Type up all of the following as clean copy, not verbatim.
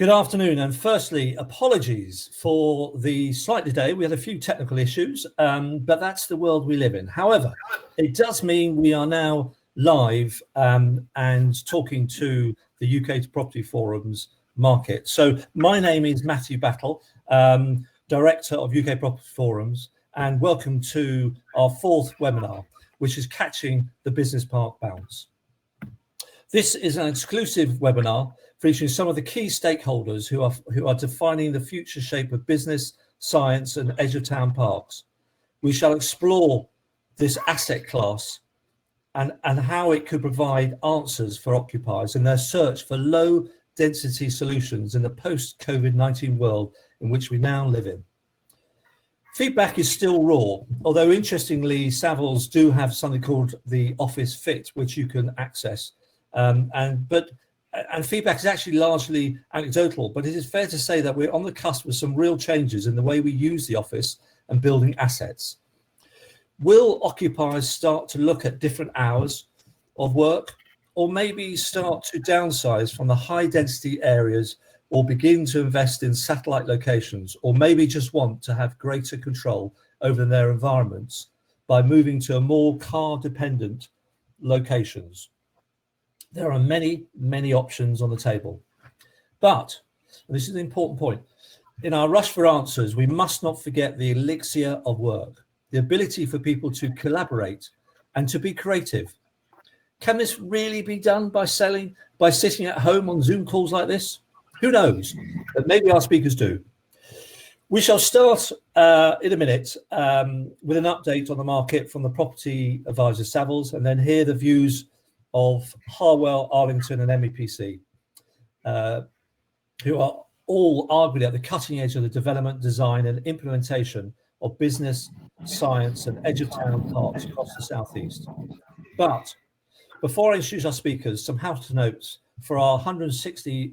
Good afternoon, and firstly, apologies for the slight delay. We had a few technical issues, but that's the world we live in. However, it does mean we are now live and talking to the UK Property Forum's market. So my name is Matthew Battle, Director of UK Property Forums, and welcome to our fourth webinar, which is Catching the Business Park Bounce. This is an exclusive webinar featuring some of the key stakeholders who are defining the future shape of business, science and edge of town parks. We shall explore this asset class and how it could provide answers for occupiers in their search for low density solutions in the post-COVID-19 world in which we now live in. Feedback is still raw, although interestingly, Savills do have something called the Office Fit, which you can access. And feedback is actually largely anecdotal, but it is fair to say that we're on the cusp of some real changes in the way we use the office and building assets. Will occupiers start to look at different hours of work, or maybe start to downsize from the high density areas, or begin to invest in satellite locations, or maybe just want to have greater control over their environments by moving to a more car dependent locations? There are many, many options on the table. But, and this is an important point, in our rush for answers, we must not forget the elixir of work, the ability for people to collaborate and to be creative. Can this really be done by sitting at home on Zoom calls like this? Who knows? But maybe our speakers do. We shall start in a minute with an update on the market from the property advisor Savills, and then hear the views of Harwell, Arlington and MEPC, who are all arguably at the cutting edge of the development, design and implementation of business, science and edge of town parks across the southeast. But before I introduce our speakers, some house notes for our 160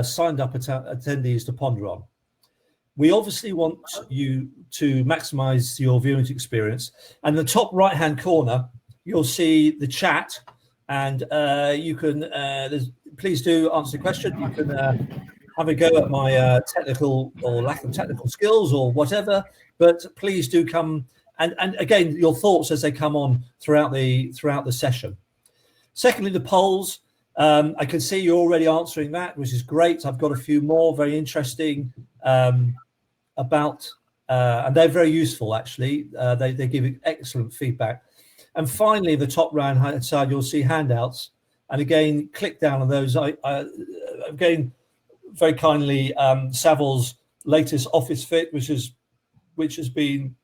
signed up attendees to ponder on. We obviously want you to maximize your viewing experience, and in the top right hand corner you'll see the chat. And you can, please do answer the question. You can have a go at my technical or lack of technical skills or whatever, but please do come and again, your thoughts as they come on throughout the session. Secondly, the polls. I can see you're already answering that, which is great. I've got a few more very interesting and they're very useful actually. They give excellent feedback. And finally, the top right hand side, you'll see handouts. And again, click down on those. Again, very kindly, Savills' latest Office Fit, which has been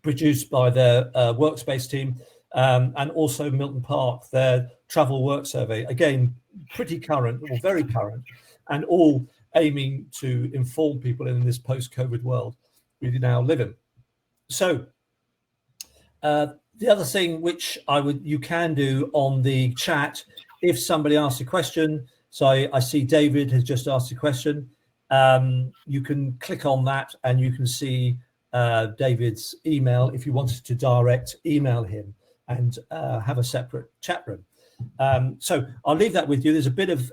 produced by their workspace team, and also Milton Park, their travel work survey. Again, pretty current, or very current, and all aiming to inform people in this post-COVID world we now live in. So, the other thing which you can do on the chat, if somebody asks a question, so I see David has just asked a question, you can click on that and you can see David's email if you wanted to direct email him and have a separate chat room. So I'll leave that with you. There's a bit of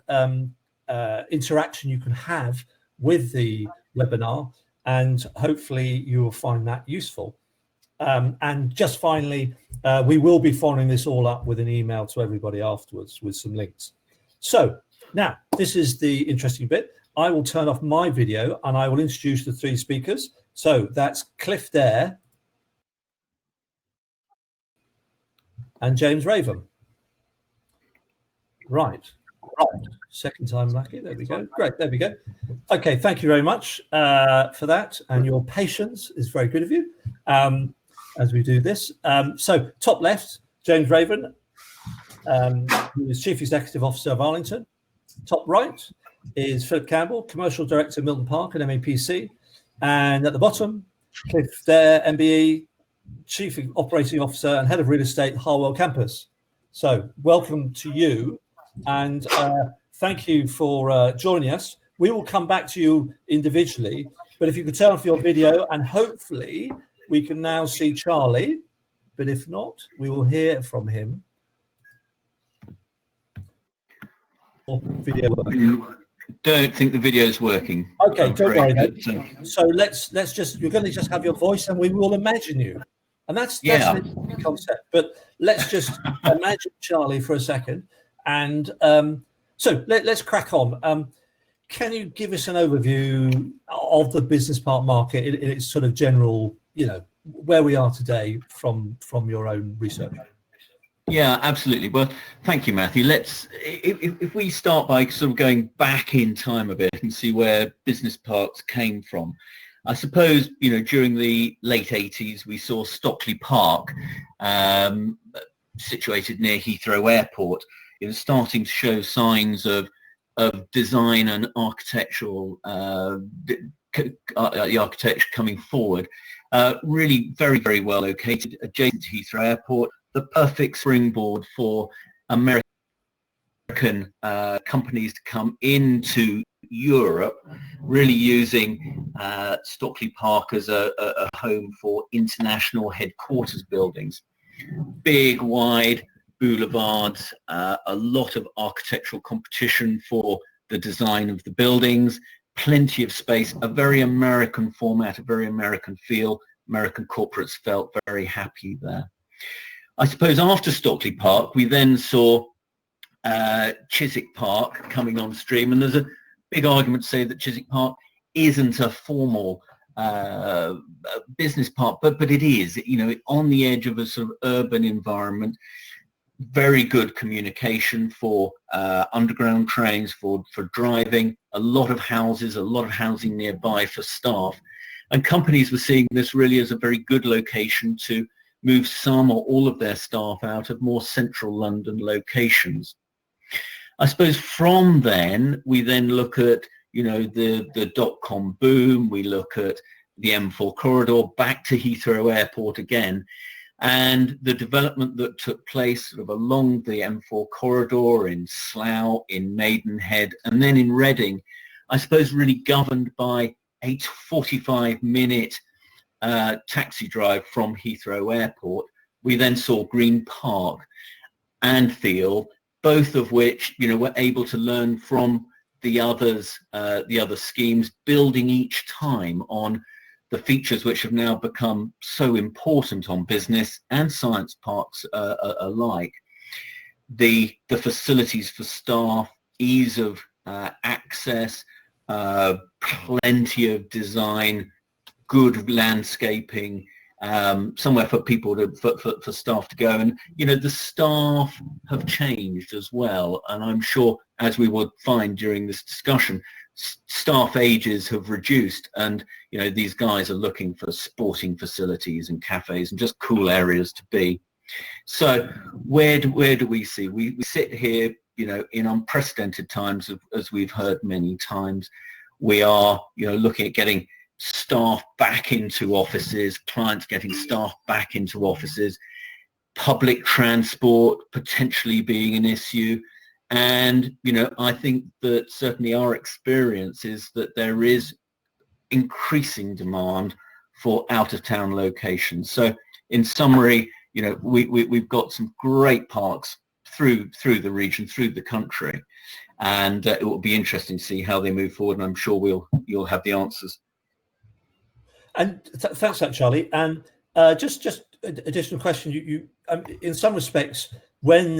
interaction you can have with the webinar, and hopefully you will find that useful. And just finally, we will be following this all up with an email to everybody afterwards with some links. So now this is the interesting bit. I will turn off my video and I will introduce the three speakers. So that's Cliff Dare and James Raven. Right. Second time lucky. There we go. Great. There we go. Okay. Thank you very much for that. And your patience is very good of you. As we do this. So top left, James Raven, who is Chief Executive Officer of Arlington. Top right is Philip Campbell, Commercial Director, Milton Park and MEPC. And at the bottom, Cliff Dare, MBE, Chief Operating Officer and Head of Real Estate, Harwell Campus. So welcome to you, and thank you for joining us. We will come back to you individually, but if you could turn off your video, and hopefully we can now see Charlie, but if not, we will hear from him. Video. don't think the video is working. Okay, don't worry then. So let's just, you're going to just have your voice and we will imagine you. And that's an interesting concept. But let's just imagine Charlie for a second. And so let's crack on. Can you give us an overview of the business park market in its sort of general, where we are today from your own research? Yeah, absolutely. Well, thank you, Matthew. If we start by sort of going back in time a bit and see where business parks came from. I suppose, during the late 80s, we saw Stockley Park, situated near Heathrow Airport. It was starting to show signs of design and architectural, the architecture coming forward. Really very, very well located, adjacent to Heathrow Airport. The perfect springboard for American companies to come into Europe, really using Stockley Park as a home for international headquarters buildings. Big, wide boulevards, a lot of architectural competition for the design of the buildings, plenty of space, a very American format, a very American feel. American corporates felt very happy there. I suppose after Stockley Park, we then saw Chiswick Park coming on stream, and there's a big argument to say that Chiswick Park isn't a formal business park, but it is, on the edge of a sort of urban environment. Very good communication for underground trains, for driving, a lot of housing nearby for staff, and companies were seeing this really as a very good location to move some or all of their staff out of more central London locations. I suppose from then, we then look at, the dot-com boom, we look at the M4 corridor, back to Heathrow Airport again, and the development that took place sort of along the M4 corridor in Slough, in Maidenhead, and then in Reading, I suppose really governed by a 45-minute taxi drive from Heathrow Airport. We then saw Green Park and Thiel, both of which were able to learn from the others, the other schemes, building each time on the features which have now become so important on business and science parks alike. The facilities for staff, ease of access, plenty of design, good landscaping, somewhere for people for staff to go. And the staff have changed as well, and I'm sure, as we would find during this discussion, staff ages have reduced, and these guys are looking for sporting facilities and cafes and just cool areas to be. So where do we see? We sit here in unprecedented times, as we've heard many times. We are looking at getting staff back into offices, clients getting staff back into offices, public transport potentially being an issue. And, I think that certainly our experience is that there is increasing demand for out-of-town locations. So in summary, we've got some great parks through the region, through the country, and it will be interesting to see how they move forward, and I'm sure you'll have the answers. And thanks for that, Charlie. And just additional question. You in some respects, when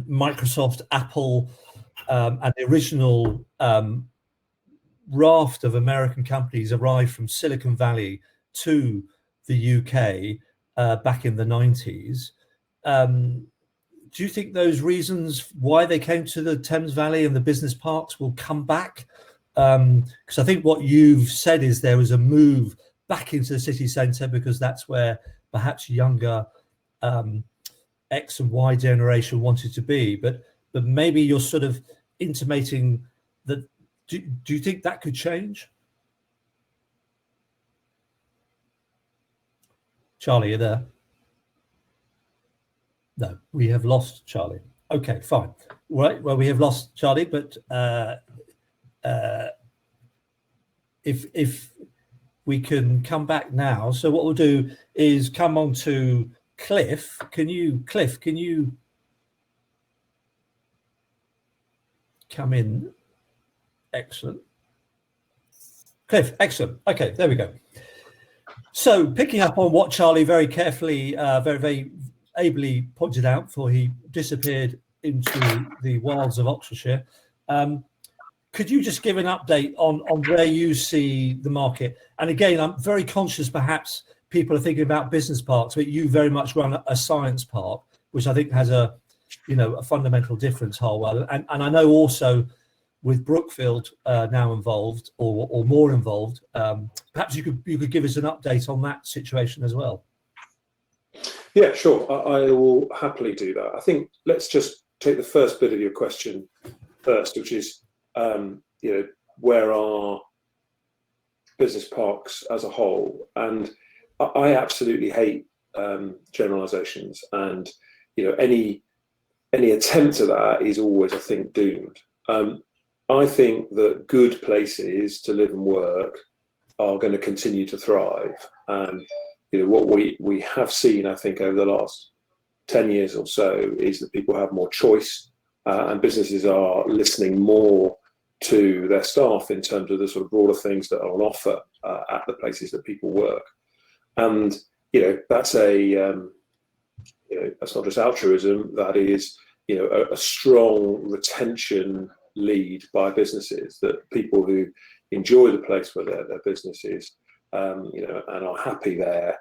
Microsoft, Apple, and the original raft of American companies arrived from Silicon Valley to the UK back in the 90s, do you think those reasons why they came to the Thames Valley and the business parks will come back? Because I think what you've said is there was a move back into the city centre because that's where perhaps younger X and Y generation wanted to be. But maybe you're sort of intimating that. Do you think that could change? Charlie, are you there? No, we have lost Charlie. Okay, fine. Right, well, we have lost Charlie, but if we can come back now. So what we'll do is come on to Cliff. Can you come in? Excellent. Cliff, excellent. Okay, there we go. So picking up on what Charlie very carefully, very ably pointed out before he disappeared into the wilds of Oxfordshire, could you just give an update on where you see the market? And again, I'm very conscious perhaps people are thinking about business parks, but you very much run a science park, which I think has a fundamental difference, Harwell. And I know also with Brookfield now involved or more involved, perhaps you could give us an update on that situation as well. Yeah, sure. I will happily do that. I think let's just take the first bit of your question first, which is, where are business parks as a whole? And I absolutely hate generalizations, and any attempt at that is always, I think, doomed. I think that good places to live and work are going to continue to thrive. And what we have seen, I think, over the last 10 years or so is that people have more choice, and businesses are listening more to their staff in terms of the sort of broader things that are on offer at the places that people work. And that's that's not just altruism. That is a strong retention lead by businesses, that people who enjoy the place where their business is, and are happy there,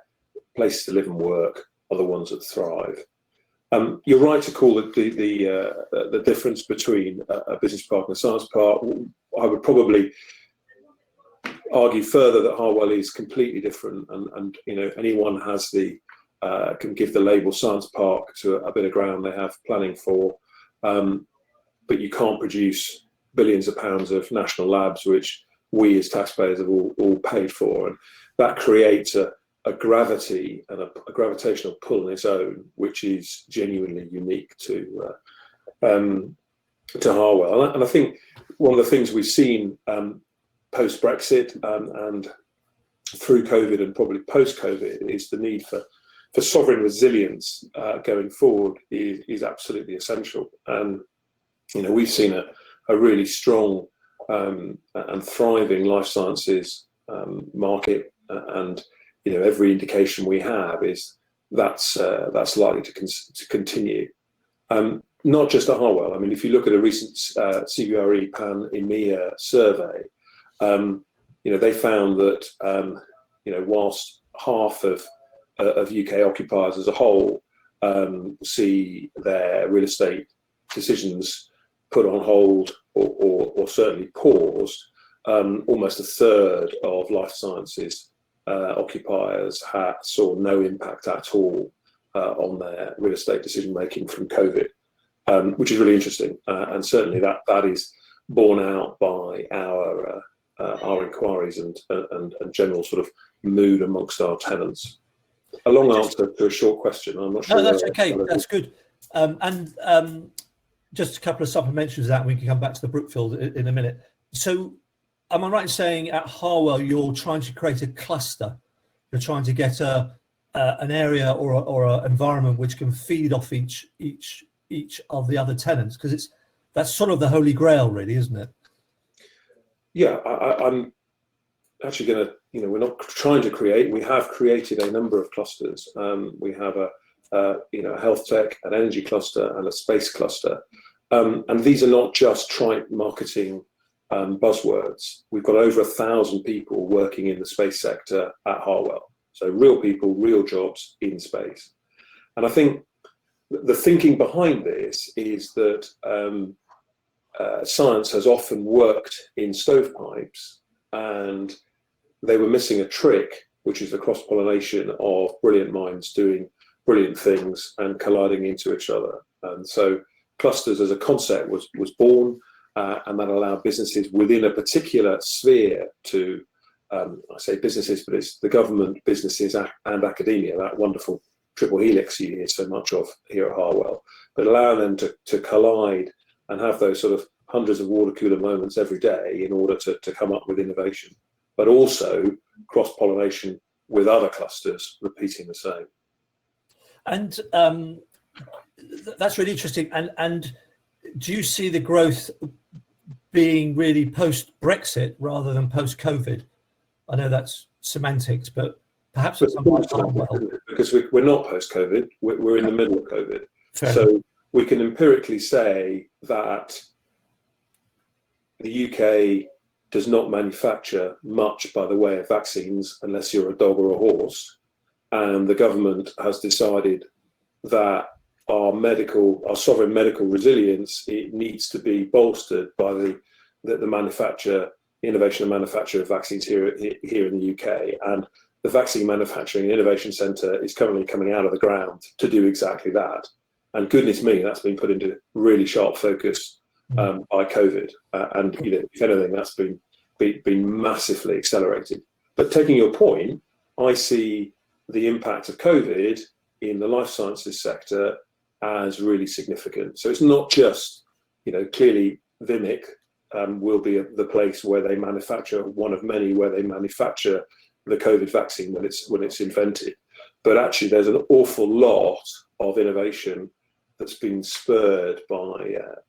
places to live and work, are the ones that thrive. You're right to call it the difference between a business park and a science park. I would probably argue further that Harwell is completely different, and anyone can give the label science park to a bit of ground they have planning for, but you can't produce billions of pounds of national labs, which we as taxpayers have all paid for, and that creates a gravity and a gravitational pull on its own, which is genuinely unique to Harwell. And I think one of the things we've seen post-Brexit and through COVID and probably post-COVID is the need for sovereign resilience going forward is absolutely essential. And we've seen a really strong and thriving life sciences market, and every indication we have is that's likely to continue. Not just at Harwell. I mean, if you look at a recent CBRE Pan EMEA survey, they found that whilst half of UK occupiers as a whole see their real estate decisions put on hold or certainly paused, almost a third of life sciences occupiers saw no impact at all on their real estate decision making from COVID, which is really interesting, and certainly that is borne out by our inquiries and general sort of mood amongst our tenants. A long answer to a short question. I'm not sure. No, that's okay. That's good. And just a couple of supplementaries of that, and we can come back to the Brookfield in a minute. So, am I right in saying at Harwell you're trying to create a cluster? You're trying to get an area or an environment which can feed off each of the other tenants, because that's sort of the holy grail, really, isn't it? Yeah, I'm actually going to. We're not trying to create. We have created a number of clusters. We have a health tech, an energy cluster, and a space cluster. And these are not just trite marketing buzzwords. We've got over 1,000 people working in the space sector at Harwell. So real people, real jobs in space. And I think the thinking behind this is that science has often worked in stovepipes, and they were missing a trick, which is the cross-pollination of brilliant minds doing brilliant things and colliding into each other. And so clusters as a concept was born, and that allowed businesses within a particular sphere to, I say businesses, but it's the government, businesses and academia, that wonderful triple helix you hear so much of here at Harwell, but allow them to collide and have those sort of hundreds of water cooler moments every day in order to come up with innovation, but also cross-pollination with other clusters repeating the same. And that's really interesting. And do you see the growth being really post-Brexit rather than post-COVID. I know that's semantics, but perhaps it's because we're not post-COVID, we're in the middle of COVID. Fair so enough. We can empirically say that the UK does not manufacture much by the way of vaccines unless you're a dog or a horse, and the government has decided that our sovereign medical resilience, it needs to be bolstered by the innovation and manufacture of vaccines here in the UK. And the Vaccine Manufacturing Innovation Centre is currently coming out of the ground to do exactly that. And goodness me, that's been put into really sharp focus by COVID. And if anything, that's been massively accelerated. But taking your point, I see the impact of COVID in the life sciences sector as really significant. So it's not just, clearly Vimic will be the place where they manufacture, one of many where they manufacture the COVID vaccine when it's invented. But actually there's an awful lot of innovation that's been spurred by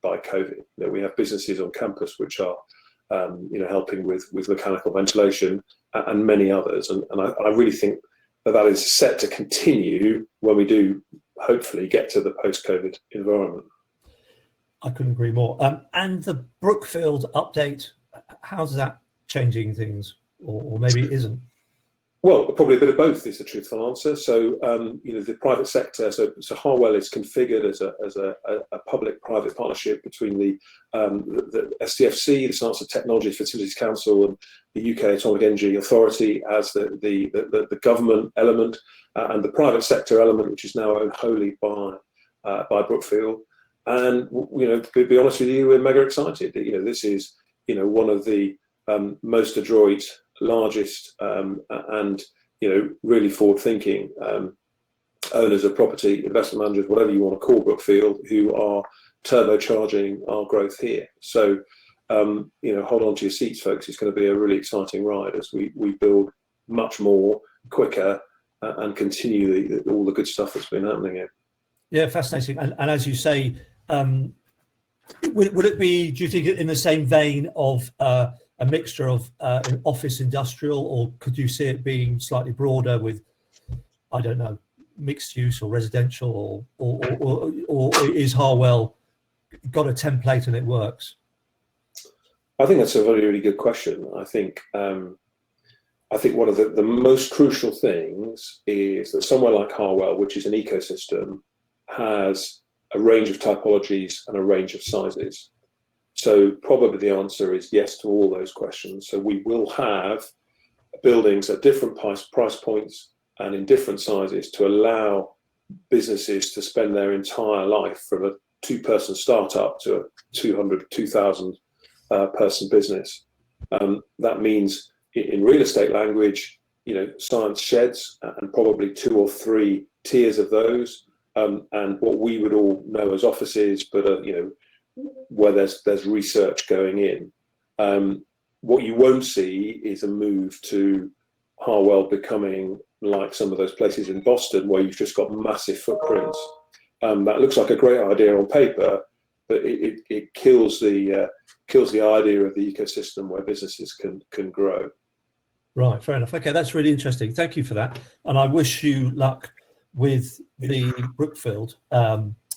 COVID. We have businesses on campus which are helping with mechanical ventilation and many others. And I really think that is set to continue when we do hopefully get to the post-COVID environment. I couldn't agree more. And the Brookfield update, how's that changing things? Or maybe it isn't? Well, probably a bit of both is the truthful answer. So, the private sector, so Harwell is configured as a public-private partnership between the STFC, the Science and Technology Facilities Council, and the UK Atomic Energy Authority as the government element, and the private sector element, which is now owned wholly by Brookfield. And to be honest with you, we're mega excited. This is one of the most adroit, largest, and really forward-thinking owners of property, investment managers, whatever you want to call Brookfield, who are turbocharging our growth here. So hold on to your seats, folks. It's going to be a really exciting ride as we build much more, quicker, and continue all the good stuff that's been happening here. Yeah, fascinating. And as you say, would it be, do you think, in the same vein of a mixture of office industrial, or could you see it being slightly broader with, I don't know, mixed use or residential, or is Harwell got a template and it works? I think that's a really, really good question. I think one of the most crucial things is that somewhere like Harwell, which is an ecosystem, has a range of typologies and a range of sizes. So probably the answer is yes to all those questions. So we will have buildings at different price points and in different sizes to allow businesses to spend their entire life, from a 2-person startup to a 2,000 person business. That means, in real estate language, science sheds, and probably 2 or 3 tiers of those, and what we would all know as offices, but where there's research going in. What you won't see is a move to Harwell becoming like some of those places in Boston where you've just got massive footprints. That looks like a great idea on paper, but it kills the idea of the ecosystem where businesses can grow. Right, fair enough. Okay, that's really interesting. Thank you for that, and I wish you luck with the Brookfield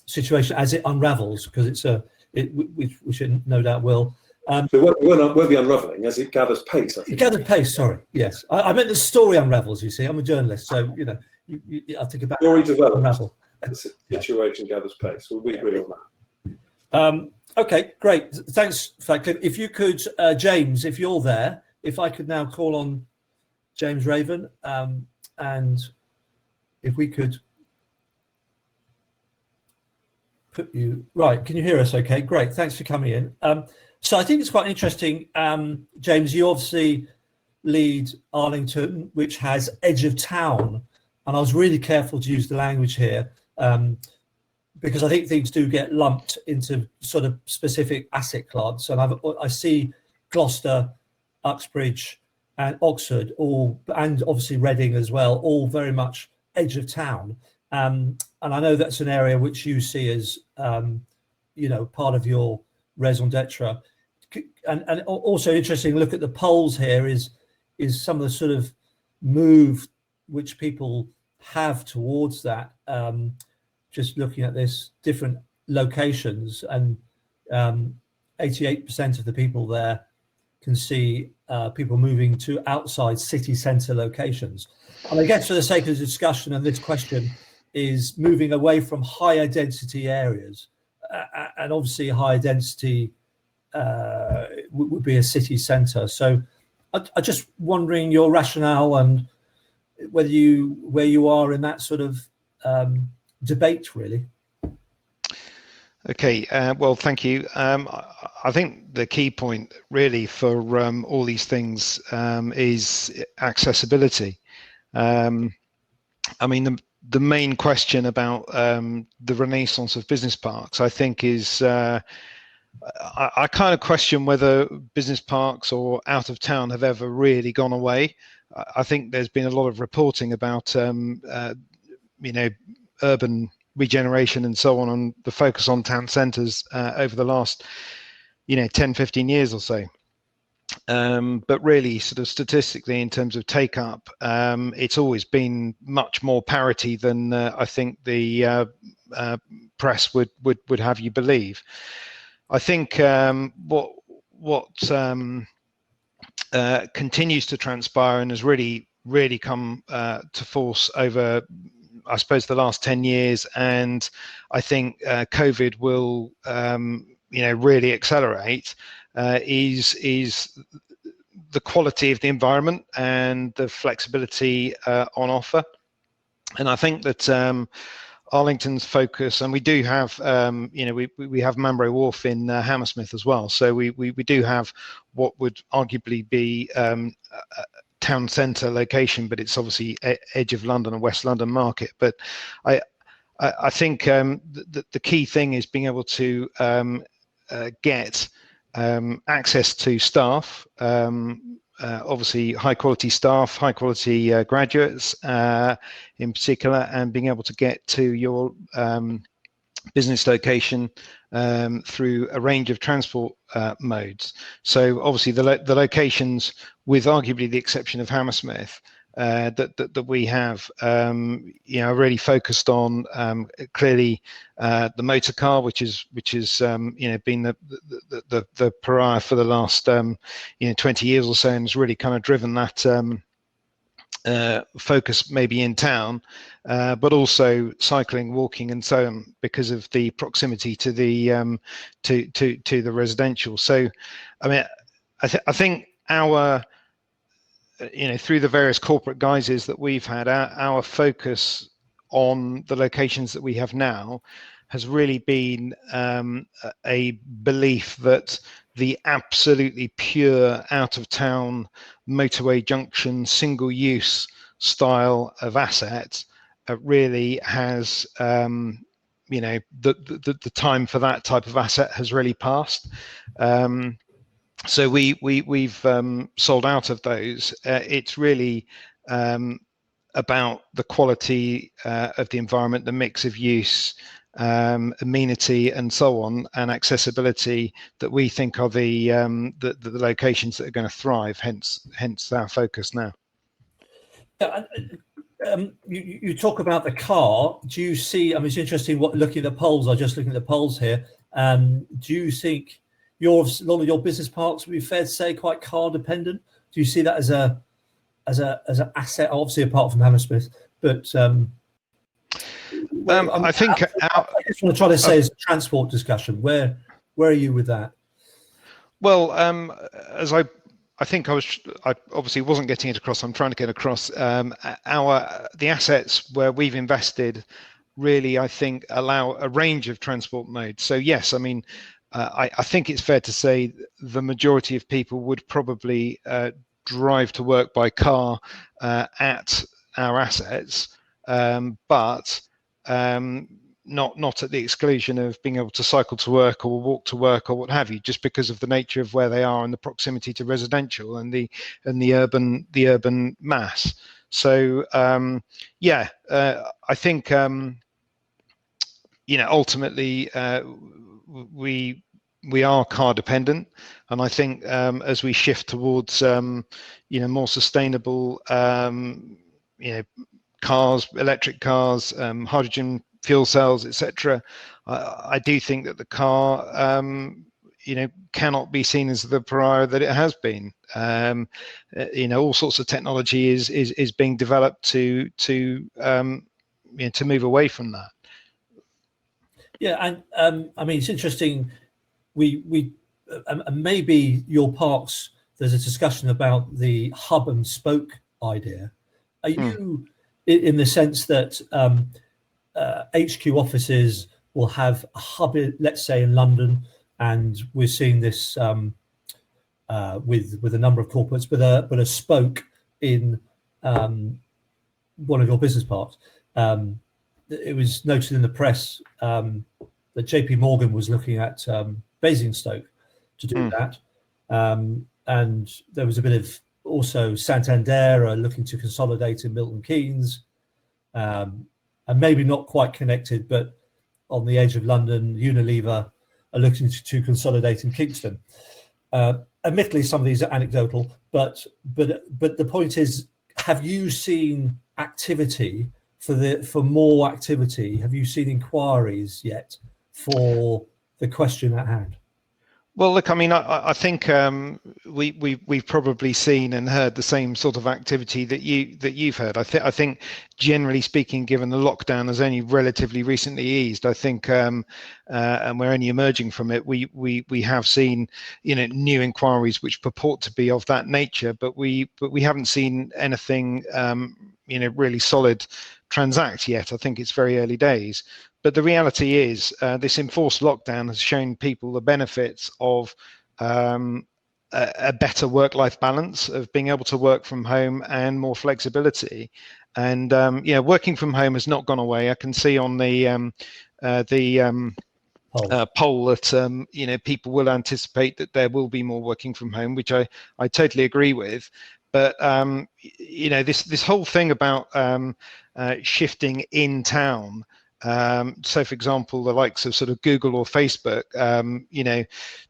situation as it unravels, because we should no doubt will. So it won't be unravelling as it gathers pace, I think. It gathers pace, sorry. Yes. I meant the story unravels, you see. I'm a journalist, so, I think about story develops, unravel. The situation gathers pace. Well, we agree on that. Okay, great. Thanks, Cliff. If you could, James, if you're there, if I could now call on James Raven, and if we could put you right. Can you hear us okay? Great, thanks for coming in. So I think it's quite interesting, James, you obviously lead Arlington, which has edge of town, and I was really careful to use the language here, because I think things do get lumped into sort of specific asset class, and I see Gloucester, Uxbridge and Oxford, and obviously Reading as well, all very much edge of town. And I know that's an area which you see as, part of your raison d'etre. and also interesting, look at the polls here is some of the sort of move which people have towards that. Just looking at this different locations, and 88% of the people there can see people moving to outside city centre locations. And I guess for the sake of the discussion, and this question is moving away from higher density areas, and obviously higher density would be a city centre. So I just wondering your rationale and where you are in that sort of debate, really. Okay, well, thank you. I think the key point really for all these things is accessibility. I mean, the main question about the renaissance of business parks, I think, is I kind of question whether business parks or out of town have ever really gone away. I think there's been a lot of reporting about urban regeneration and so on the focus on town centres over the last 10-15 years or so, but really sort of statistically in terms of take up, it's always been much more parity than I think the press would have you believe. I think what continues to transpire and has really come to force over, I suppose, the last 10 years, and I think COVID will, really accelerate, is the quality of the environment and the flexibility on offer. And I think that Arlington's focus, and we do have, we have Manborough Wharf in Hammersmith as well. So we do have what would arguably be town centre location, but it's obviously edge of London and West London market. But I think the key thing is being able to get access to staff, obviously high quality staff, high quality graduates in particular, and being able to get to your business location through a range of transport modes. So obviously the locations, with arguably the exception of Hammersmith, that we have, are really focused on clearly the motor car, which is been the pariah for the last 20 years or so, and has really kind of driven that focus maybe in town, but also cycling, walking, and so on, because of the proximity to the to the residential. So, I mean, I think our through the various corporate guises that we've had, our focus on the locations that we have now has really been a belief that the absolutely pure out-of-town motorway junction single-use style of asset really has, the time for that type of asset has really passed. So we've sold out of those. It's really about the quality of the environment, the mix of use, amenity, and so on, and accessibility that we think are the locations that are going to thrive. Hence our focus now. You talk about the car. Do you see? I mean, it's interesting. Looking at the polls, I'm just looking at the polls here. Do you think a lot of your business parks would be fair to say quite car dependent? Do you see that as an asset, obviously apart from Hammersmith, but I think I just want to try to say as a transport discussion, where are you with that? Well, as I think I obviously wasn't getting it across. I'm trying to get across the assets where we've invested really, I think, allow a range of transport modes. So yes, I mean, I think it's fair to say the majority of people would probably drive to work by car at our assets, but not at the exclusion of being able to cycle to work or walk to work or what have you, just because of the nature of where they are and the proximity to residential and the urban mass. So I think ultimately we are car dependent, and I think as we shift towards more sustainable cars, electric cars, hydrogen fuel cells, etc., I do think that the car cannot be seen as the pariah that it has been. All sorts of technology is being developed to move away from that. Yeah, and I mean, it's interesting. We maybe your parks. There's a discussion about the hub and spoke idea. Are you in the sense that HQ offices will have a hub, let's say in London, and we're seeing this with a number of corporates, but a spoke in one of your business parks. It was noted in the press that JP Morgan was looking at Basingstoke to do that, and there was a bit of also Santander are looking to consolidate in Milton Keynes, and maybe not quite connected, but on the edge of London, Unilever are looking to consolidate in Kingston. Admittedly, some of these are anecdotal, but the point is, have you seen activity for more activity? Have you seen inquiries yet for the question at hand? Well, look, I mean, I think we've probably seen and heard the same sort of activity that you've heard. I think generally speaking, given the lockdown has only relatively recently eased, I think, and we're only emerging from it, we have seen new inquiries which purport to be of that nature, but we haven't seen anything really solid transact yet. I think it's very early days. But the reality is this enforced lockdown has shown people the benefits of a better work-life balance, of being able to work from home and more flexibility. And working from home has not gone away. I can see on the poll that people will anticipate that there will be more working from home, which I totally agree with. But this whole thing about shifting in town. So, for example, the likes of sort of Google or Facebook,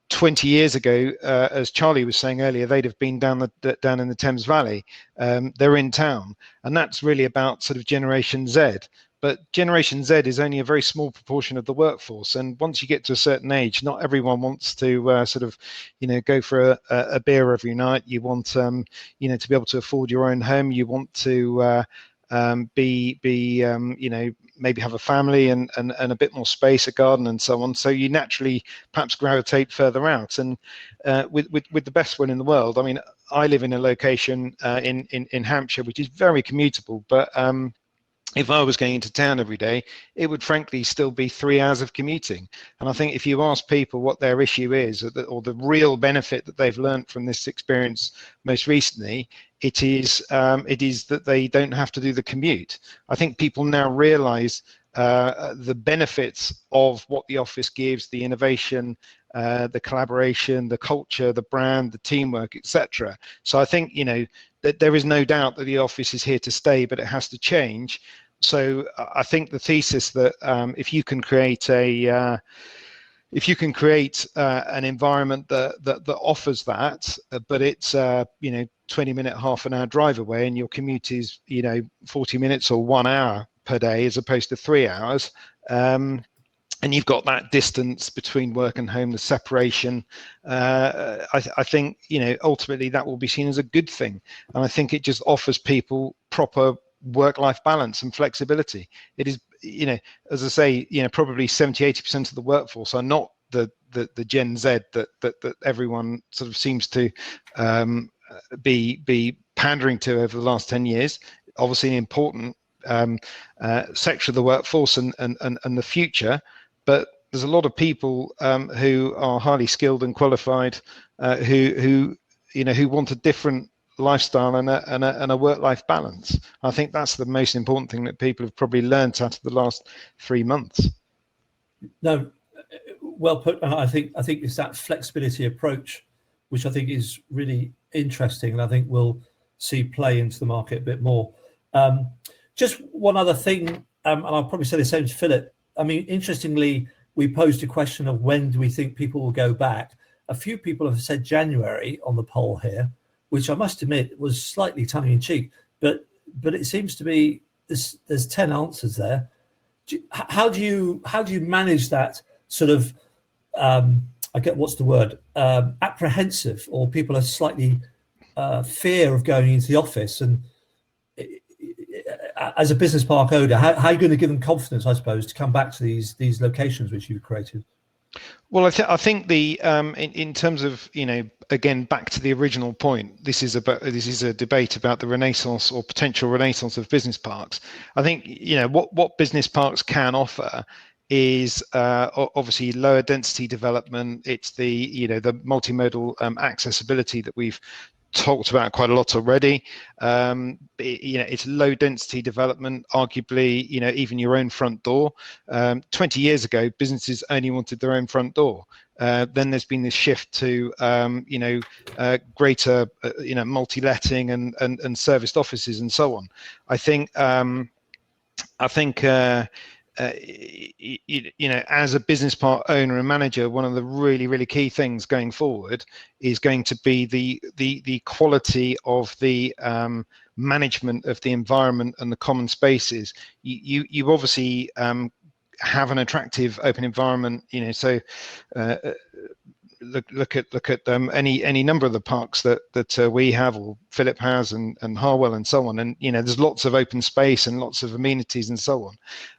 20 years ago, as Charlie was saying earlier, they'd have been down in the Thames Valley. They're in town, and that's really about sort of Generation Z. But Generation Z is only a very small proportion of the workforce, and once you get to a certain age, not everyone wants to go for a beer every night. You want to be able to afford your own home. You want to maybe have a family and a bit more space, a garden and so on. So you naturally perhaps gravitate further out. And with the best one in the world, I mean, I live in a location in Hampshire, which is very commutable, but if I was going into town every day, it would frankly still be 3 hours of commuting. And I think if you ask people what their issue is, or the real benefit that they've learned from this experience most recently, it is that they don't have to do the commute. I think people now realize the benefits of what the office gives, the innovation, the collaboration, the culture, the brand, the teamwork, etc. So I think that there is no doubt that the office is here to stay, but it has to change. So I think the thesis that if you can create an environment that offers that, but it's 20-minute, half an hour drive away, and your commute is 40 minutes or 1 hour per day as opposed to 3 hours, and you've got that distance between work and home, the separation, I think ultimately that will be seen as a good thing. And I think it just offers people proper work-life balance and flexibility. It is, as I say, probably 70-80% of the workforce are not the Gen Z that everyone sort of seems to be pandering to over the last 10 years. Obviously an important section of the workforce and the future, but there's a lot of people who are highly skilled and qualified who want a different lifestyle and a work-life balance. I think that's the most important thing that people have probably learned out of the last 3 months. No, well put. And I think it's that flexibility approach, which I think is really interesting, and I think we'll see play into the market a bit more. Just one other thing, and I'll probably say the same to Philip. I mean, interestingly, we posed a question of when do we think people will go back. A few people have said January on the poll here, which I must admit was slightly tongue-in-cheek, but it seems to be there's 10 answers there. How do you manage that sort of I get what's the word, apprehensive, or people are slightly fear of going into the office, and as a business park owner, how are you going to give them confidence, I suppose, to come back to these locations which you've created? Well, I think the in terms of, again, back to the original point, this is a debate about the renaissance or potential renaissance of business parks. I think what business parks can offer is obviously lower density development. It's the multimodal accessibility that we've talked about quite a lot already. It's low density development, arguably, even your own front door. 20 years ago, businesses only wanted their own front door. Then there's been this shift to greater multi-letting and serviced offices and so on. I think as a business park owner and manager, one of the really key things going forward is going to be the quality of the management of the environment and the common spaces. You obviously have an attractive open environment, so look at any number of the parks that we have, or Philip has, and Harwell and so on, and there's lots of open space and lots of amenities and so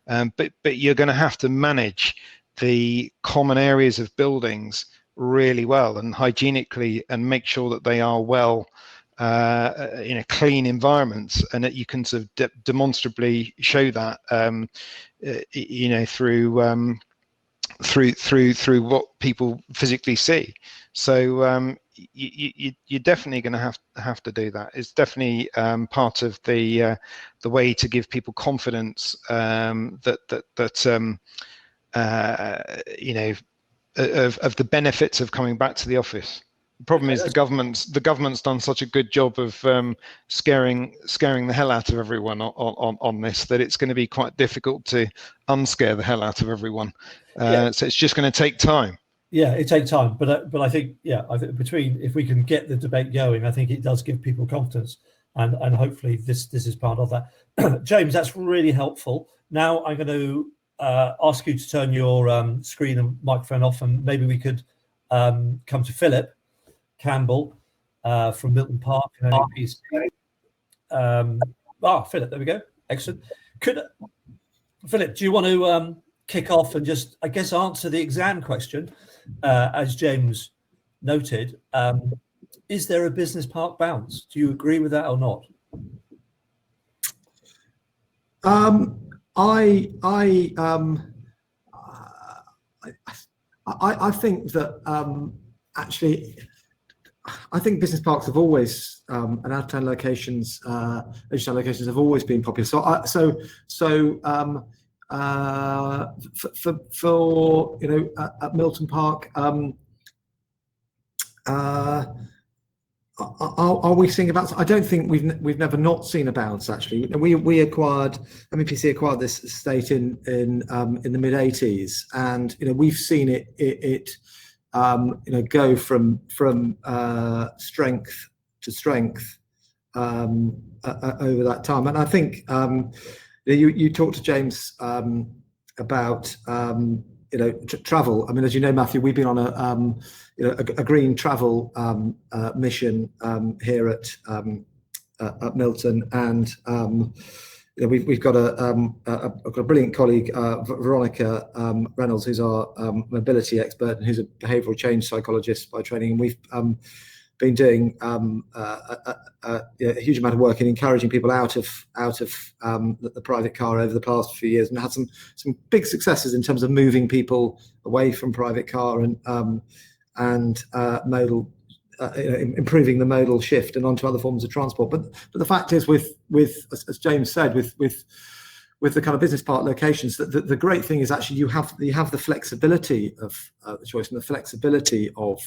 on, but you're going to have to manage the common areas of buildings really well and hygienically, and make sure that they are well clean environments, and that you can sort of demonstrably show that through what people physically see. So you're definitely going to have to do that. It's definitely part of the way to give people confidence of the benefits of coming back to the office. The problem is the government's done such a good job of scaring the hell out of everyone on this, that it's going to be quite difficult to unscare the hell out of everyone. So it's just going to take time. Yeah, it takes time, but I think if we can get the debate going, I think it does give people confidence, and hopefully this is part of that. James, that's really helpful. Now I'm going to ask you to turn your screen and microphone off, and maybe we could come to Philip Campbell from Milton Park. Philip, there we go. Excellent. Philip, do you want to kick off and just, I guess, answer the exam question, as James noted? Is there a business park bounce? Do you agree with that or not? I think that actually, I think business parks have always and out-of-town locations, edge-town locations have always been popular. For at Milton Park, are we seeing a bounce? I don't think we've never not seen a bounce. Actually, we acquired, MEPC acquired this estate in the mid '80s, and we've seen it go from strength to strength over that time. And I think you talked to James about travel. I mean, as you know, Matthew, we've been on a green travel mission here at Milton, and we've got a brilliant colleague, Veronica Reynolds, who's our mobility expert and who's a behavioural change psychologist by training. And we've been doing a huge amount of work in encouraging people out of the private car over the past few years, and had some big successes in terms of moving people away from private car and modal. Improving the modal shift and onto other forms of transport, but the fact is, with as James said, with the kind of business park locations, that the great thing is actually you have the flexibility of the choice and the flexibility of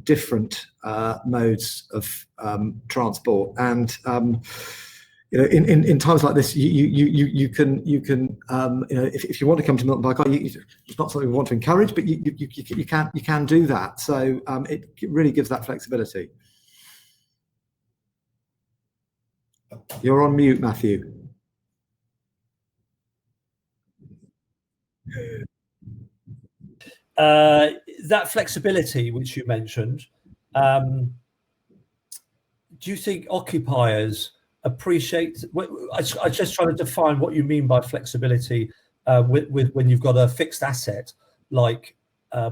different modes of transport, and in times like this, you can if you want to come to Milton Park, it's not something we want to encourage, but you can do that. So it really gives that flexibility. You're on mute, Matthew. That flexibility which you mentioned, do you think occupiers appreciate? I just trying to define what you mean by flexibility with when you've got a fixed asset like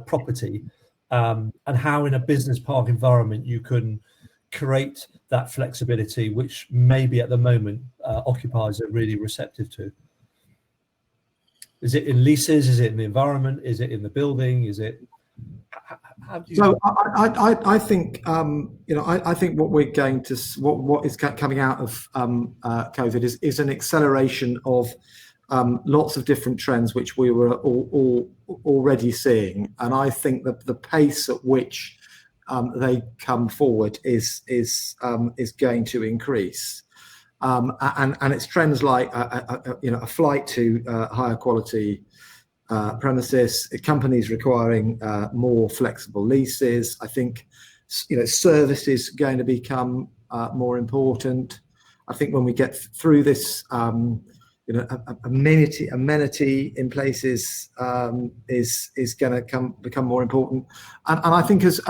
property, and how in a business park environment you can create that flexibility, which maybe at the moment occupiers are really receptive to. Is it in leases? Is it in the environment? Is it in the building? Is it? How do you... So I think I think what we're going to what is coming out of COVID is an acceleration of lots of different trends which we were already seeing, and I think that the pace at which they come forward is going to increase. And it's trends like a flight to higher quality premises, companies requiring more flexible leases. I think service is going to become more important. I think when we get through this, amenity in places is going to become more important. And I think as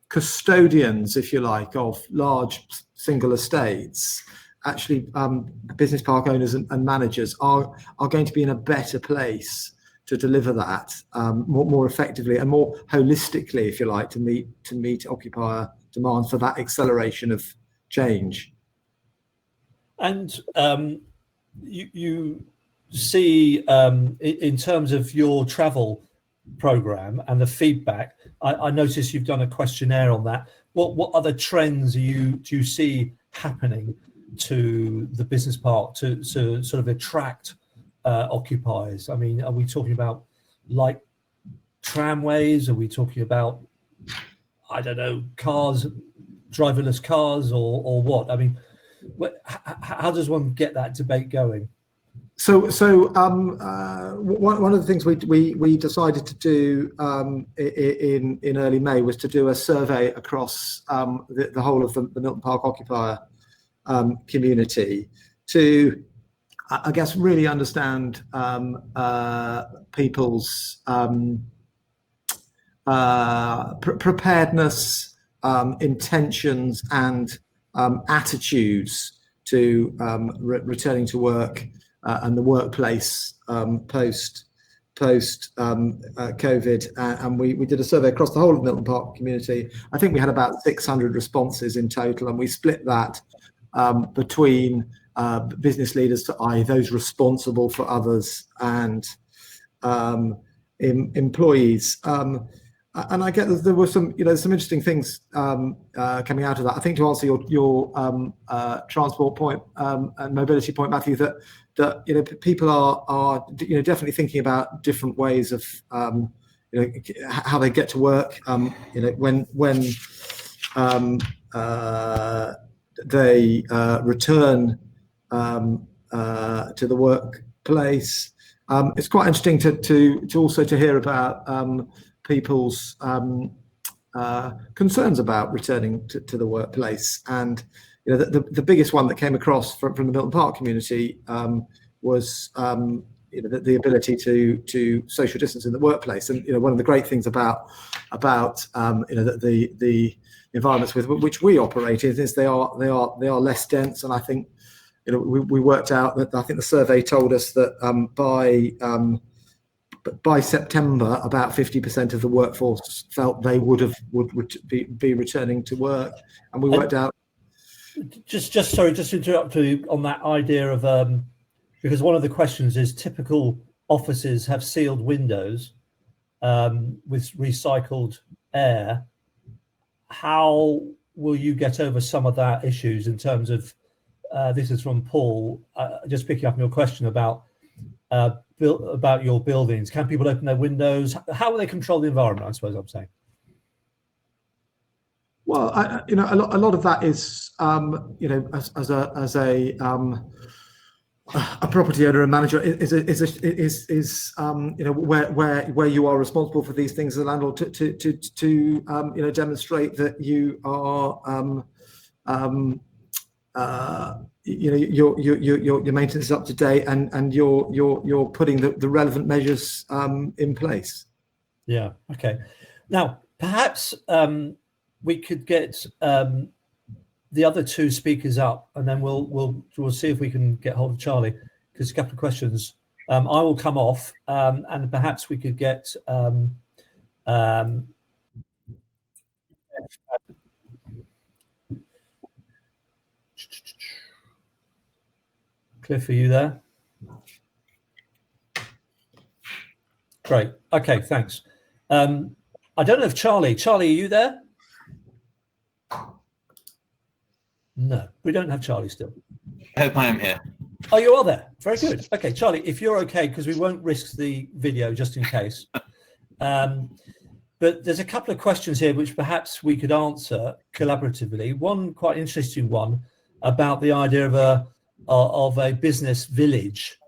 custodians, if you like, of large single estates, actually business park owners and managers are going to be in a better place to deliver that more effectively and more holistically, if you like, to meet occupier demand for that acceleration of change. And you see in terms of your travel program and the feedback, I noticed you've done a questionnaire on that. What other trends do you see happening to the business park to sort of attract occupiers? I mean, are we talking about like tramways? Are we talking about, I don't know, cars, driverless cars, or what? I mean, how does one get that debate going? So one of the things we decided to do in early May was to do a survey across the whole of the Milton Park occupier community to, I guess, really understand people's preparedness, intentions, and attitudes to returning to work and the workplace post COVID, and we did a survey across the whole of Milton Park community. I think we had about 600 responses in total, and we split that between business leaders, i.e. those responsible for others, and employees. And I get that there were some interesting things coming out of that. I think to answer your transport point and mobility point, Matthew, that people are definitely thinking about different ways of how they get to work. When they return to the workplace, it's quite interesting to also hear about people's concerns about returning to the workplace. And the biggest one that came across from the Milton Park community was the ability to social distance in the workplace. And one of the great things about the environments with which we operate is they are less dense. And I think we worked out that, I think the survey told us that by September, about 50% of the workforce felt they would be returning to work, and we worked out. Sorry, just to interrupt you on that idea of because one of the questions is typical offices have sealed windows with recycled air. How will you get over some of that issues in terms of this is from Paul, just picking up on your question about your buildings. Can people open their windows? How will they control the environment, I suppose I'm saying? Well, a lot of that is, as a property owner and manager is where you are responsible for these things as a landlord to demonstrate that you are your maintenance is up to date and you're putting the relevant measures in place. Yeah. Okay. Now, perhaps we could get the other two speakers up, and then we'll see if we can get hold of Charlie, because a couple of questions. I will come off, and perhaps we could get Cliff, are you there? Great. Okay, thanks. I don't know if Charlie, are you there? No, we don't have Charlie still. I hope I am here. Oh, you are there. Very good. Okay, Charlie, if you're okay, because we won't risk the video just in case. But there's a couple of questions here which perhaps we could answer collaboratively. One quite interesting one about the idea of a business village,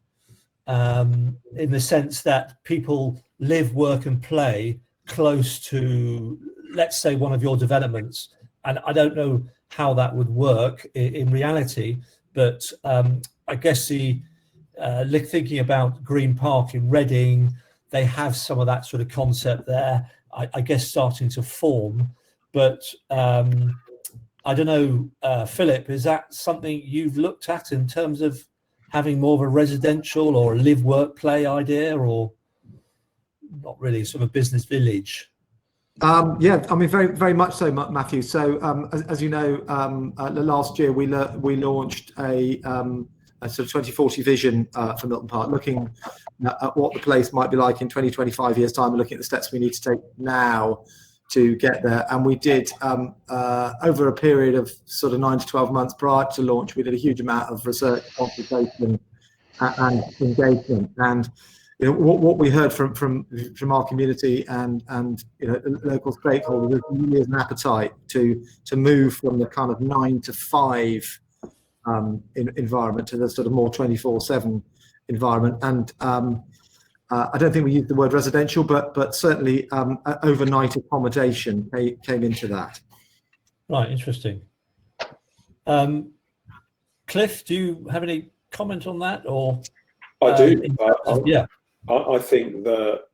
in the sense that people live, work and play close to, let's say, one of your developments. And I don't know how that would work in reality, but I guess thinking about Green Park in Reading, they have some of that sort of concept there, I guess starting to form. But I don't know, Philip, is that something you've looked at in terms of having more of a residential or a live, work, play idea, or not really, sort of a business village? Yeah, I mean, very, very much so, Matthew. So, as you know, last year we launched a sort of 2040 vision for Milton Park, looking at what the place might be like in 20-25 years' time, and looking at the steps we need to take now to get there. And we did, over a period of sort of 9 to 12 months prior to launch, we did a huge amount of research, consultation, and engagement. And what we heard from our community and local stakeholders really is an appetite to move from the kind of 9 to 5 environment to the sort of more 24/7 environment. And I don't think we used the word residential, but certainly overnight accommodation came into that. Right, interesting. Cliff, do you have any comment on that, or? I do. Yeah. I think that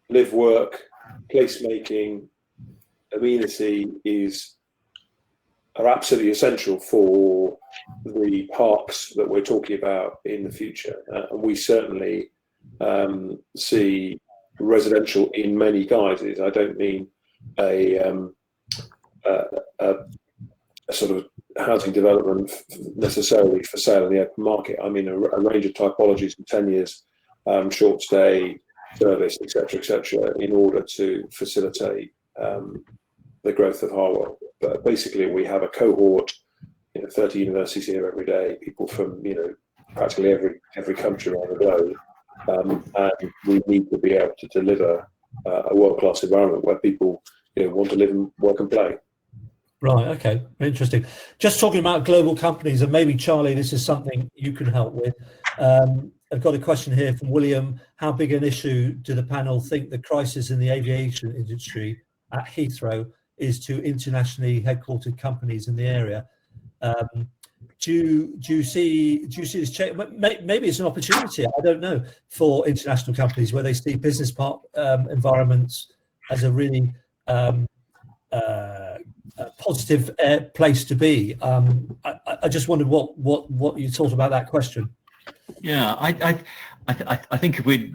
live, work, placemaking, amenity are absolutely essential for the parks that we're talking about in the future. And we certainly see residential in many guises. I don't mean a sort of housing development necessarily for sale in the open market. I mean a range of typologies and tenures, short stay, service, etc., in order to facilitate the growth of Harwell. But basically, we have a cohort, 30 universities here every day, people from practically every country around the globe, and we need to be able to deliver a world-class environment where people want to live and work and play. Right, okay, interesting. Just talking about global companies, and maybe Charlie, this is something you can help with. I've got a question here from William. How big an issue do the panel think the crisis in the aviation industry at Heathrow is to internationally headquartered companies in the area? Do you see this change? Maybe it's an opportunity, I don't know, for international companies where they see business park environments as a really positive place to be. I just wondered what you thought about that question. Yeah, I think if we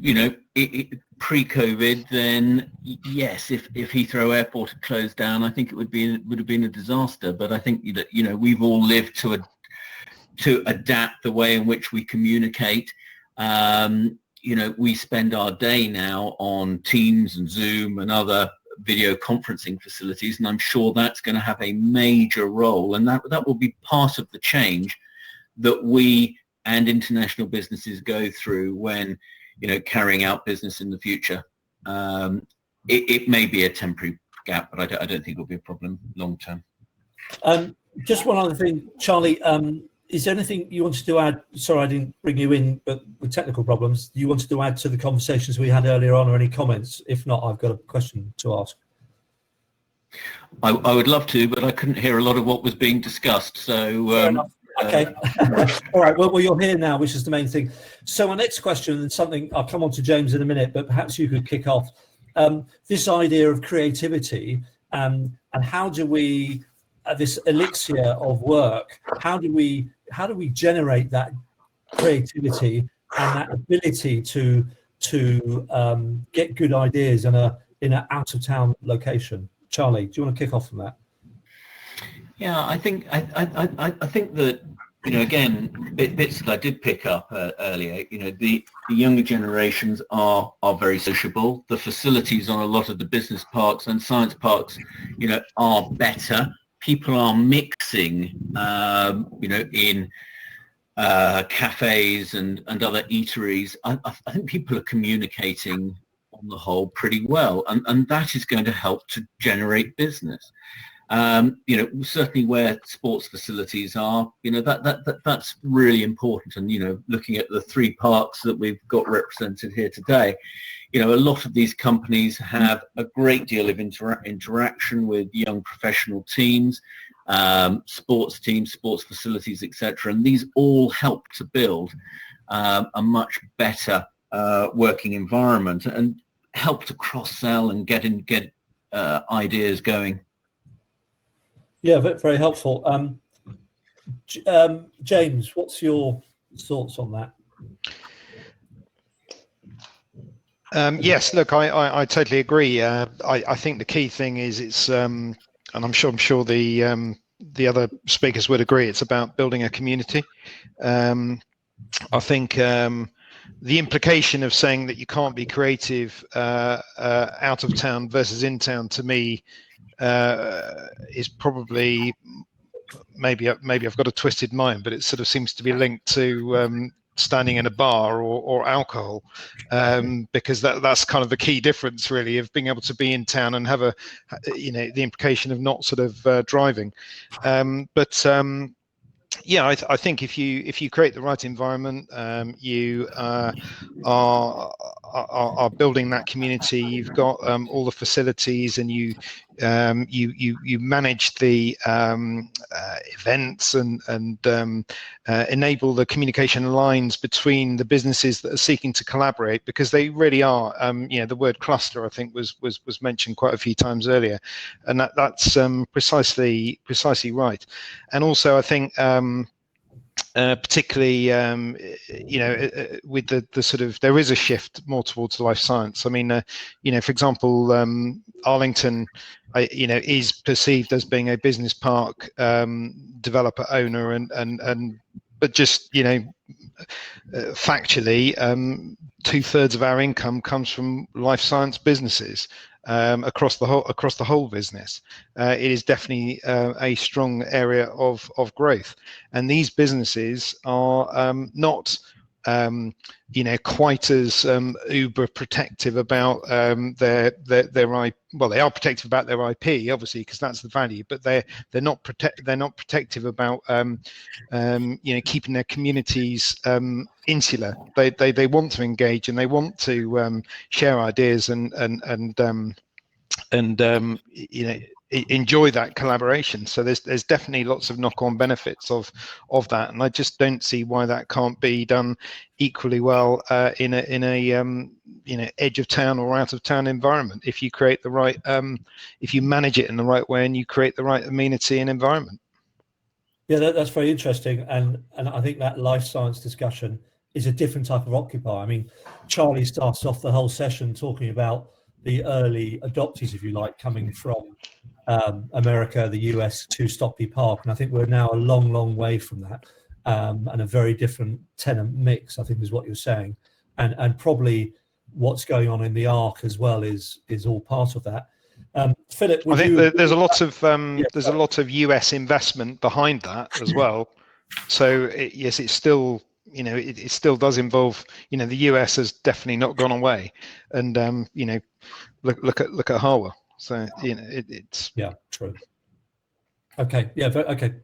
pre-COVID, then yes, if Heathrow Airport had closed down, I think it would have been a disaster. But I think that we've all lived to adapt the way in which we communicate. We spend our day now on Teams and Zoom and other video conferencing facilities, and I'm sure that's going to have a major role, and that will be part of the change that we and international businesses go through when carrying out business in the future. It may be a temporary gap, but I don't think it'll be a problem long term. Just one other thing, Charlie. Is there anything you wanted to add? Sorry, I didn't bring you in, but with technical problems, you wanted to add to the conversations we had earlier on, or any comments? If not, I've got a question to ask. I would love to, but I couldn't hear a lot of what was being discussed. So okay, all right. Well, you're here now, which is the main thing. So my next question, and something I'll come on to James in a minute, but perhaps you could kick off this idea of creativity, and how do we this elixir of work? How do we generate that creativity and that ability to get good ideas in an out of town location? Charlie, do you want to kick off from that? Yeah, I think that, you know, again, bits that I did pick up earlier. You know, the younger generations are very sociable. The facilities on a lot of the business parks and science parks, you know, are better. People are mixing, you know, in cafes and other eateries. I think people are communicating on the whole pretty well, and that is going to help to generate business. You know, certainly where sports facilities are, you know, that's really important. And, you know, looking at the 3 parks that we've got represented here today, you know, a lot of these companies have a great deal of interaction with young professional teams, sports teams, sports facilities, etc. And these all help to build a much better working environment and help to cross-sell and get ideas going. Yeah, very helpful. James, what's your thoughts on that? Yes, look, I totally agree. I think the key thing is it's, and I'm sure the other speakers would agree, it's about building a community. I think the implication of saying that you can't be creative out of town versus in town, to me, is probably, maybe I've got a twisted mind, but it sort of seems to be linked to standing in a bar or alcohol, because that's kind of the key difference, really, of being able to be in town and have you know, the implication of not sort of driving. Yeah, I think if you create the right environment, you are building that community. You've got all the facilities, and you manage the events and enable the communication lines between the businesses that are seeking to collaborate, because they really are. You know, the word cluster, I think, was mentioned quite a few times earlier, and that's precisely right. And also, I think, particularly, you know, with the sort of, there is a shift more towards life science. I mean, you know, for example, Arlington, you know, is perceived as being a business park developer owner, but just, you know, factually, 2/3 of our income comes from life science businesses. Across the whole business, it is definitely a strong area of growth, and these businesses are not, you know, quite as uber protective about their IP. Well, they are protective about their IP, obviously, because that's the value, but they're not protective about you know, keeping their communities insular. They want to engage, and they want to share ideas and you know, enjoy that collaboration. So there's definitely lots of knock-on benefits of that, and I just don't see why that can't be done equally well in a you know, edge of town or out of town environment, if you create the right if you manage it in the right way and you create the right amenity and environment. Yeah, that's very interesting, and I think that life science discussion is a different type of occupier. I mean, Charlie starts off the whole session talking about the early adopters, if you like, coming from America, the US, to Stockley Park, and I think we're now a long way from that, and a very different tenant mix, I think, is what you're saying, and probably what's going on in the Arc as well is all part of that. Philip, I think there's a lot of US investment behind that as well. So yes, it's still, you know, it still does involve, you know, the US has definitely not gone away, and you know, look at Harwell. So it's true. Okay, okay.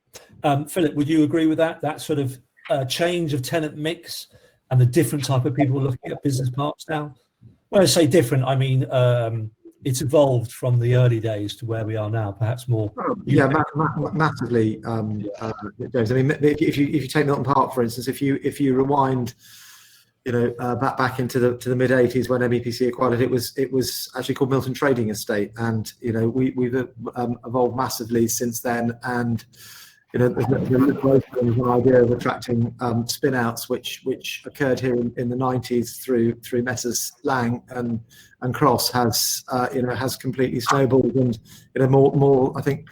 Philip, would you agree with that sort of change of tenant mix and the different type of people looking at business parks now? When I say different, I mean it's evolved from the early days to where we are now, perhaps more. Massively, James. I mean, if you take Milton Park, for instance, if you rewind, back into the mid '80s when MEPC acquired it, it was actually called Milton Trading Estate, and we've evolved massively since then. And there's an idea of attracting spin outs, which occurred here in the ’90s through Messrs Lang and Cross, has completely snowballed, and more I think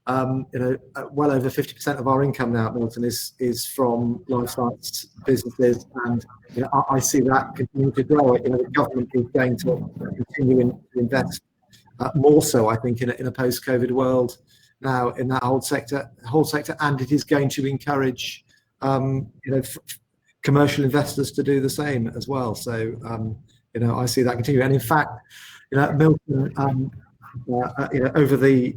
well over 50% of our income now at Milton is from life science businesses, and I see that continue to grow. The government is going to continue to invest more so, I think, in a post-COVID world now in that whole sector, and it is going to encourage commercial investors to do the same as well. So I see that continue, and in fact, Milton, over the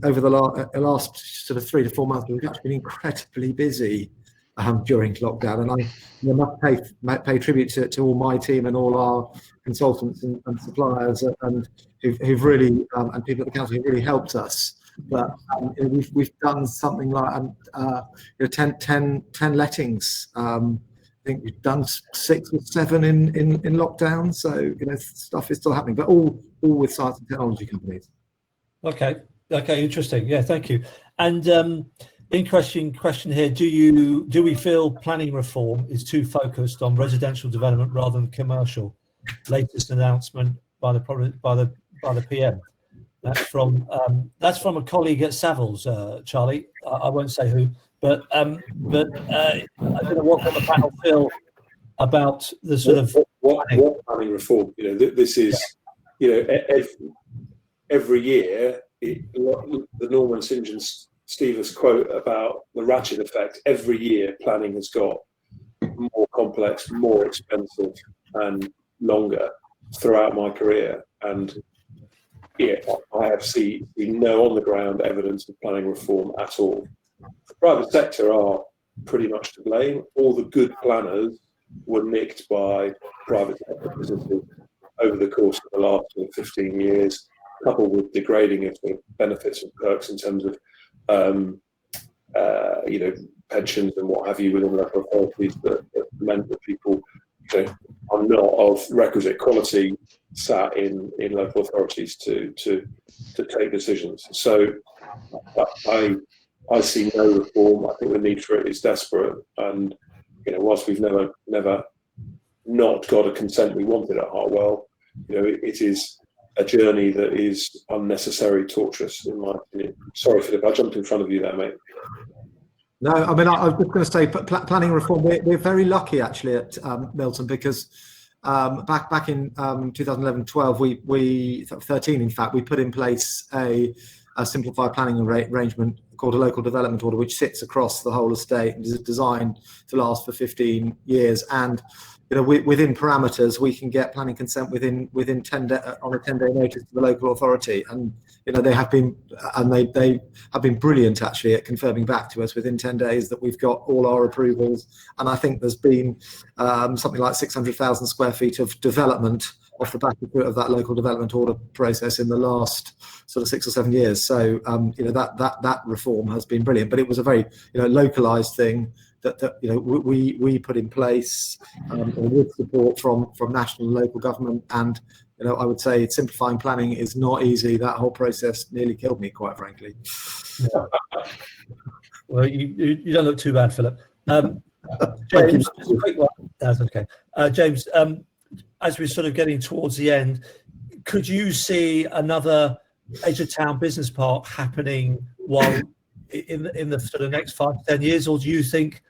last sort of 3 to 4 months, we've actually been incredibly busy during lockdown, and I must pay tribute to all my team and all our consultants and suppliers, and who've really and people at the council who really helped us. But we've done something like 10 lettings. I think we've done 6 or 7 in lockdown. So stuff is still happening, but all with science and technology companies. Okay, interesting. Yeah, thank you. And interesting question here: do we feel planning reform is too focused on residential development rather than commercial? Latest announcement by the PM. That's from a colleague at Savills, Charlie. I won't say who, but I don't know what the panel feel about the sort of what planning reform. This is every year. The Norman St. John Stevens quote about the ratchet effect. Every year, planning has got more complex, more expensive, and longer throughout my career, and I have seen no on-the-ground evidence of planning reform at all. The private sector are pretty much to blame. All the good planners were nicked by private sector businesses over the course of the last 15 years, coupled with degrading of the benefits and perks in terms of pensions and what have you within local authorities that meant that people are not of requisite quality sat in local authorities to take decisions. So I see no reform. I think the need for it is desperate, and whilst we've never not got a consent we wanted at Hartwell, it is a journey that is unnecessary, torturous, in my opinion. Sorry, Philip, I jumped in front of you there, mate. No, I mean, I was just going to say, planning reform, we're very lucky actually at Milton, because back in 2011-12, 13 in fact, we put in place a simplified planning arrangement called a local development order, which sits across the whole estate and is designed to last for 15 years. And within parameters, we can get planning consent within 10 on a 10-day notice to the local authority, and they have been brilliant actually at confirming back to us within 10 days that we've got all our approvals. And I think there's been something like 600,000 square feet of development off the back of that local development order process in the last sort of 6 or 7 years. So that reform has been brilliant, but it was a very localized thing that we put in place with support from national and local government. And I would say simplifying planning is not easy. That whole process nearly killed me, quite frankly. Yeah. Well, you don't look too bad, Philip. James, just a quick one. That's okay. James, as we're sort of getting towards the end, could you see another edge of town business park happening while in the sort of next 5 to 10 years, or do you think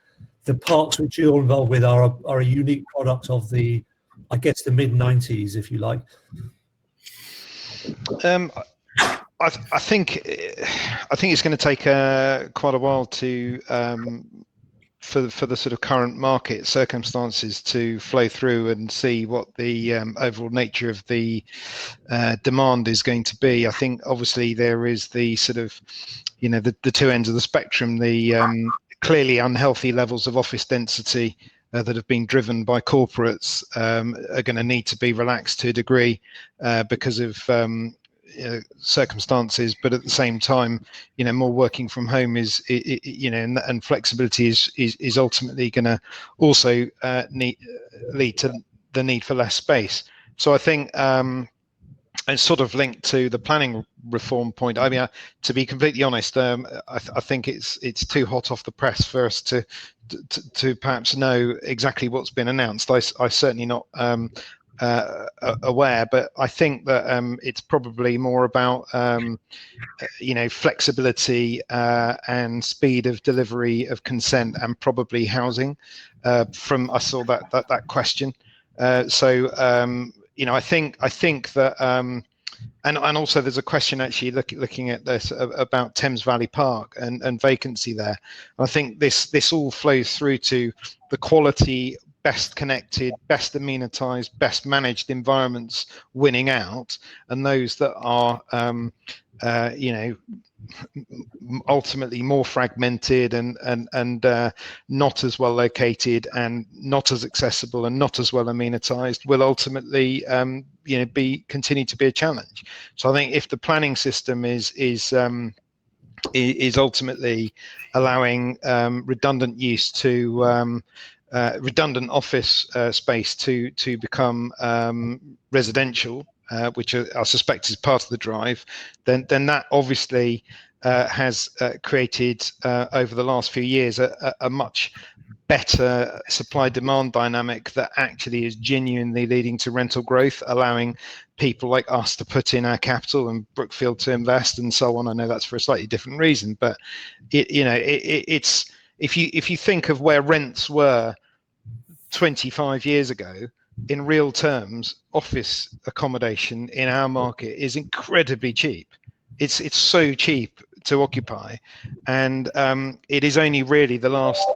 the parks which you're involved with are a unique product of the mid-90s, if you like? I think it's going to take quite a while to for the sort of current market circumstances to flow through and see what the overall nature of the demand is going to be. I think obviously there is the sort of, you know, the two ends of the spectrum, the clearly unhealthy levels of office density that have been driven by corporates are going to need to be relaxed to a degree because of circumstances, but at the same time, you know, more working from home is, you know, and flexibility is ultimately going to also lead to the need for less space. So I think it's sort of linked to the planning reform point. I mean, to be completely honest, I think it's too hot off the press for us to perhaps know exactly what's been announced. I'm certainly not aware, but I think that it's probably more about you know, flexibility and speed of delivery of consent, and probably housing. From I saw that question. So you know, I think that and also there's a question actually looking at this about Thames Valley Park and vacancy there. And I think this all flows through to the quality, best connected, best amenitized, best managed environments winning out, and those that are you know, ultimately more fragmented and not as well located and not as accessible and not as well amenitized will ultimately you know, continue to be a challenge. So I think if the planning system is ultimately allowing redundant use to redundant office space to become residential, which I suspect is part of the drive, then that obviously has created over the last few years a much better supply-demand dynamic that actually is genuinely leading to rental growth, allowing people like us to put in our capital and Brookfield to invest and so on. I know that's for a slightly different reason, but it's if you think of where rents were 25 years ago, in real terms, office accommodation in our market is incredibly cheap. It's so cheap to occupy, and it is only really the last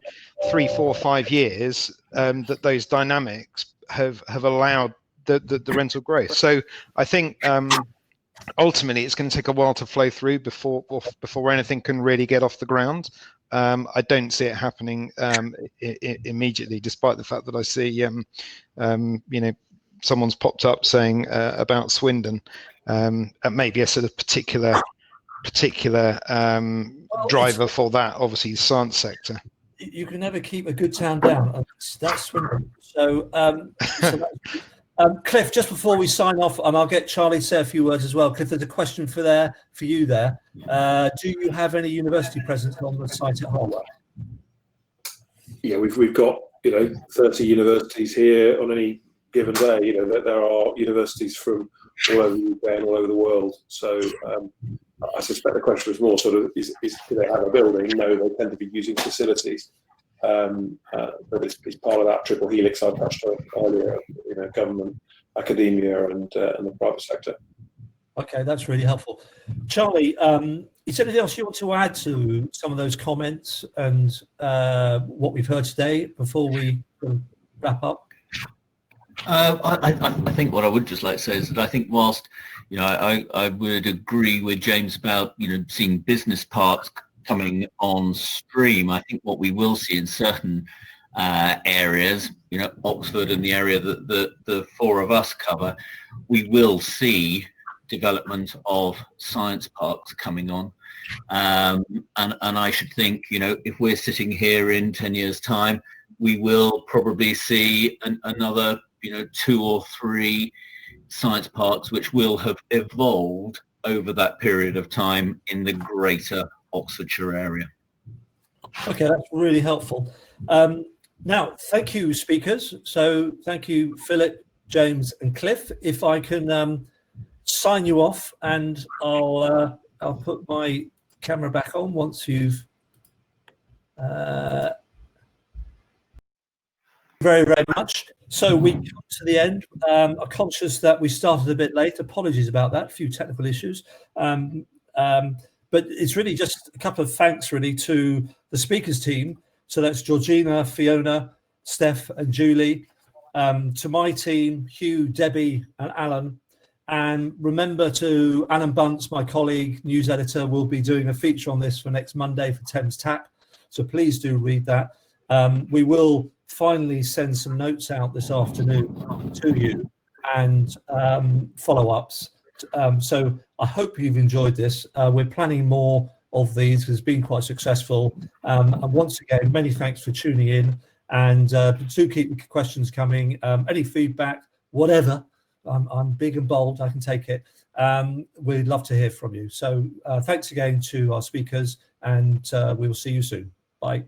3, 4, 5 years that those dynamics have allowed the rental growth. So I think ultimately it's going to take a while to flow through before anything can really get off the ground. I don't see it happening immediately, despite the fact that I see you know, someone's popped up saying about Swindon, maybe a sort of particular driver for that, obviously the science sector. You can never keep a good town down. That's Swindon. So, Cliff, just before we sign off, and I'll get Charlie to say a few words as well. Cliff, there's a question for you there. Do you have any university presence on the site at Holwell? Yeah, we've got, you know, 30 universities here on any given day. You know, there are universities from all over the UK and all over the world. So I suspect the question was more sort of, is do they have a building? No, they tend to be using facilities. But it's part of that triple helix I touched on earlier, you know, government, academia, and the private sector. Okay, that's really helpful. Charlie, is there anything else you want to add to some of those comments and what we've heard today before we wrap up? I think what I would just like to say is that I think whilst, you know, I would agree with James about, you know, seeing business parks coming on stream, I think what we will see in certain areas, you know, Oxford and the area that the four of us cover, we will see development of science parks coming on. And I should think, you know, if we're sitting here in 10 years' time, we will probably see another, you know, 2 or 3 science parks which will have evolved over that period of time in the greater Oxfordshire area. Okay, that's really helpful. Now, thank you, speakers. So thank you, Philip, James, and Cliff. If I can sign you off, and I'll put my camera back on once you've very, very much. So we come to the end. I'm conscious that we started a bit late. Apologies about that. A few technical issues. But it's really just a couple of thanks really to the speakers team So that's Georgina, Fiona, Steph and Julie. To my team, Hugh, Debbie and Alan. And remember to Alan Bunce, my colleague, news editor, will be doing a feature on this for next Monday for Thames Tap. So please do read that. We will finally send some notes out this afternoon to you and follow-ups. So I hope you've enjoyed this. We're planning more of these. It's been quite successful. And once again, many thanks for tuning in. And do keep the questions coming. Any feedback, whatever. I'm big and bold. I can take it. We'd love to hear from you. So thanks again to our speakers, and we will see you soon. Bye.